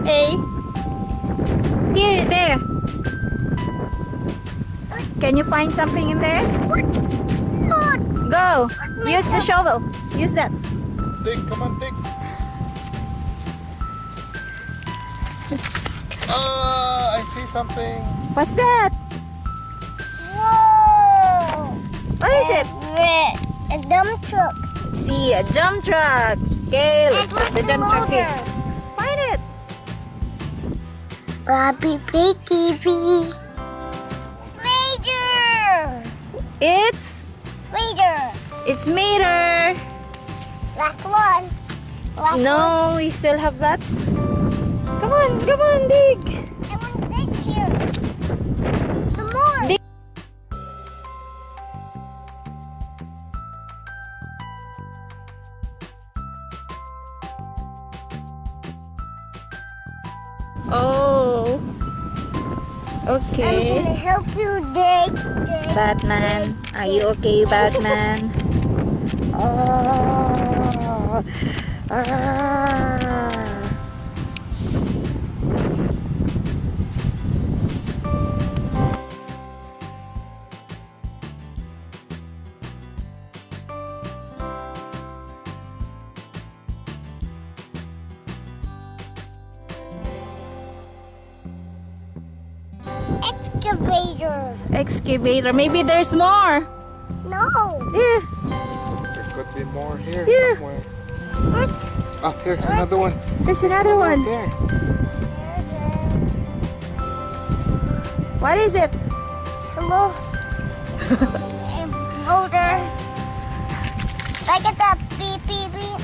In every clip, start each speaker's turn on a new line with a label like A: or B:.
A: Hey. Here, there. Can you find something in there? Go. Use the shovel. Use that.
B: Dig, come on, dig. I see something.
A: What's that?
C: Whoa!
A: What is it?
C: A dump truck.
A: See, a dump truck. Okay, let's put the dump truck here.
C: Loader.
A: Find it.
C: Bobby baby. Major.
A: It's Mater.
C: Last one. Last one.
A: No, we still have lots. Come on, dig.
C: I want to dig here. Some more.
A: Dig. Oh.
C: I'm
A: Okay.
C: gonna help you dig.
A: Batman, are you okay, Batman?
C: Oh. Excavator.
A: Excavator. Maybe there's more.
C: No.
A: Here.
B: There could be more here
A: Here.
B: somewhere.
C: What?
B: Ah, here's another one.
A: There's another one.
B: There.
A: What is it?
C: Hello. And loader. Like it's a beep beep beep.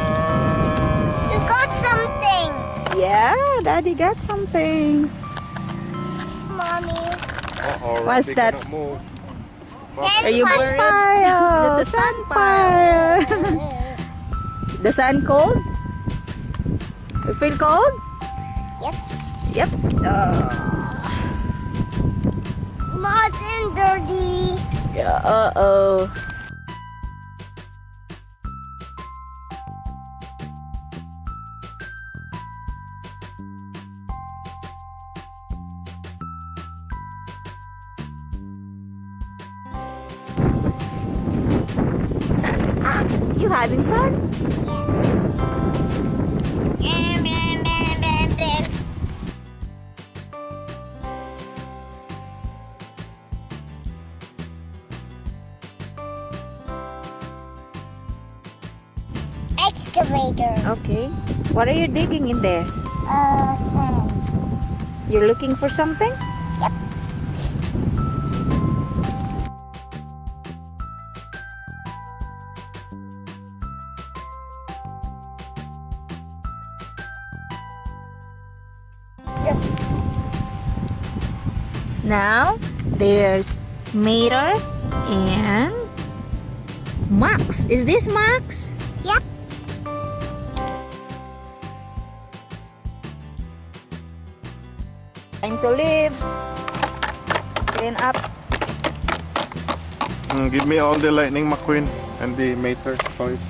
C: You got something,
A: Yeah, Daddy got something.
C: Mommy.
B: Uh-oh,
A: What's
B: Robbie
A: that?
B: cannot move.
A: Are you worried?
C: Pile.
A: It's a sun pile. The sun cold? You feel cold?
C: Yes.
A: Yep.
C: Mud and dirty.
A: Yeah, uh-oh. You having fun?
C: Excavator.
A: Okay. What are you digging in there?
C: Sand.
A: You're looking for something?
C: Yep. Yep.
A: Now, there's Mater and Max. Is this Max?
C: Yep.
A: Time to leave. Clean up.
B: Give me all the Lightning McQueen and the Mater toys.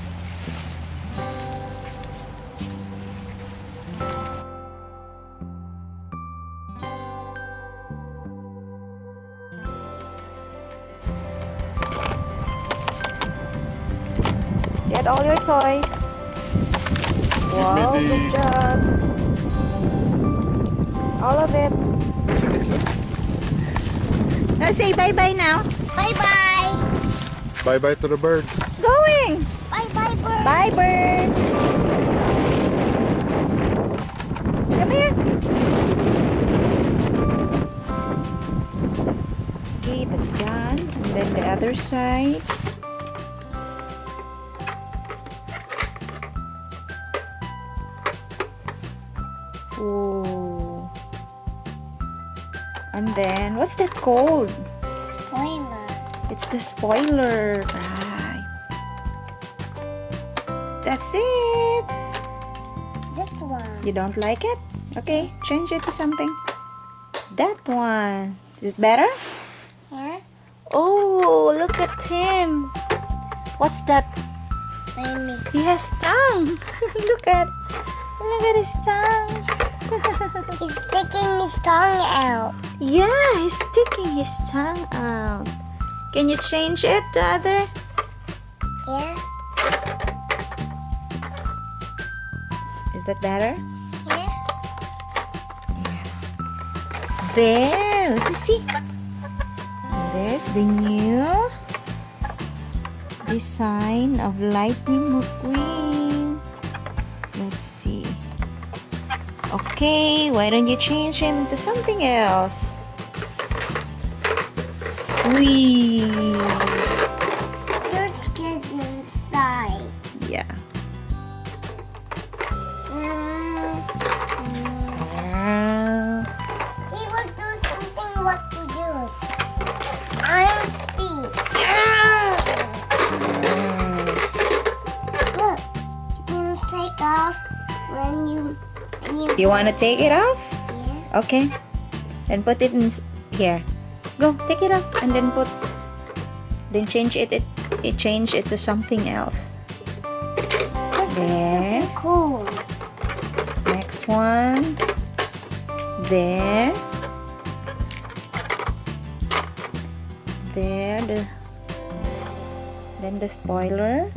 A: Get all your toys. Wow,
B: the-
A: good job. All of it. Now say bye-bye now.
C: Bye-bye.
B: Bye-bye to the birds.
A: Going.
C: Bye-bye, bird.
A: Bye, birds. Come here. Okay, that's done. And then the other side. Ooh. And then, what's that called?
C: Spoiler.
A: It's the spoiler. Right. That's it.
C: This one.
A: You don't like it? Okay, change it to something. That one. Is it better?
C: Yeah.
A: Oh, look at him. What's that?
C: Maybe.
A: He has tongue. Look at his tongue.
C: He's sticking his tongue out.
A: Yeah, he's sticking his tongue out. Can you change it to other?
C: Yeah.
A: Is that better?
C: Yeah.
A: There, let me see. There's the new design of Lightning McQueen. Let's see. Okay, why don't you change him to something else? Wee.
C: There's kids inside.
A: Yeah.
C: Mm. He will do something what he does. Iron speed. Look, you can take off when you
A: You want to take it off?
C: yeah.
A: Okay. Then put it in here. Go, take it off and then change it change it to something else.
C: This
A: There.
C: is super cool.
A: Next one. There. There. Then the spoiler.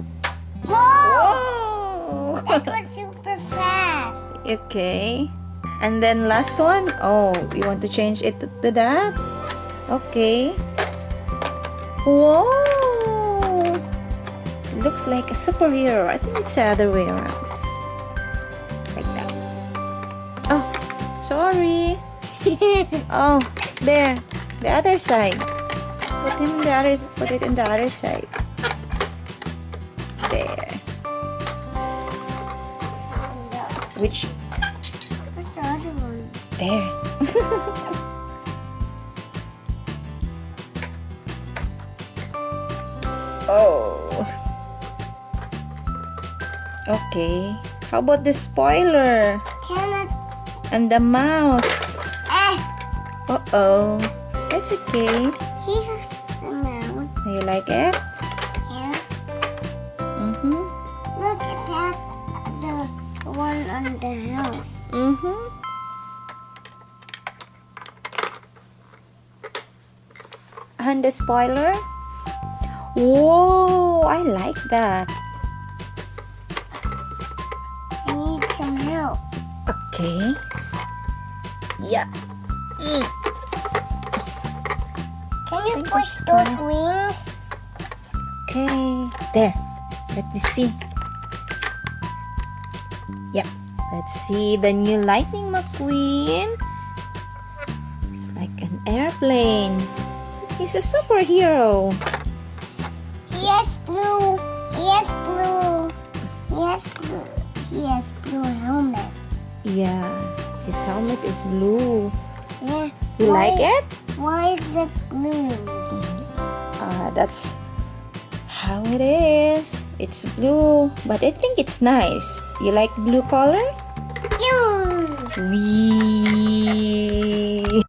C: Whoa!
A: Oh!
C: That was super fast.
A: Okay. And then last one. Oh, you want to change it to that? Okay. Whoa! Looks like a superhero. I think it's the other way around. Like that. Oh, sorry. Oh, there. The other side. Put it in the other side. There. Which
C: What's the other one?
A: there. Oh. Okay. How about the spoiler
C: Can it?
A: and the mouth?
C: Eh.
A: Uh-oh. That's okay.
C: Here's the mouth.
A: You like it?
C: Yeah.
A: Mm-hmm.
C: Look, it has the one on the house.
A: Mm-hmm. And the spoiler? Whoa, I like that.
C: I need some help.
A: Okay. Yeah.
C: Can you
A: think
C: push
A: it's
C: those
A: time.
C: wings?
A: Okay. There. Let me see. Yep. Let's see the new Lightning McQueen. It's like an airplane. He's a superhero.
C: He has blue. He has blue. He has blue. He has blue helmet.
A: Yeah. His helmet is blue.
C: Yeah.
A: You like it?
C: Why is it blue?
A: That's how it is. It's blue, but I think it's nice. You like blue color?
C: Pew!
A: Wee.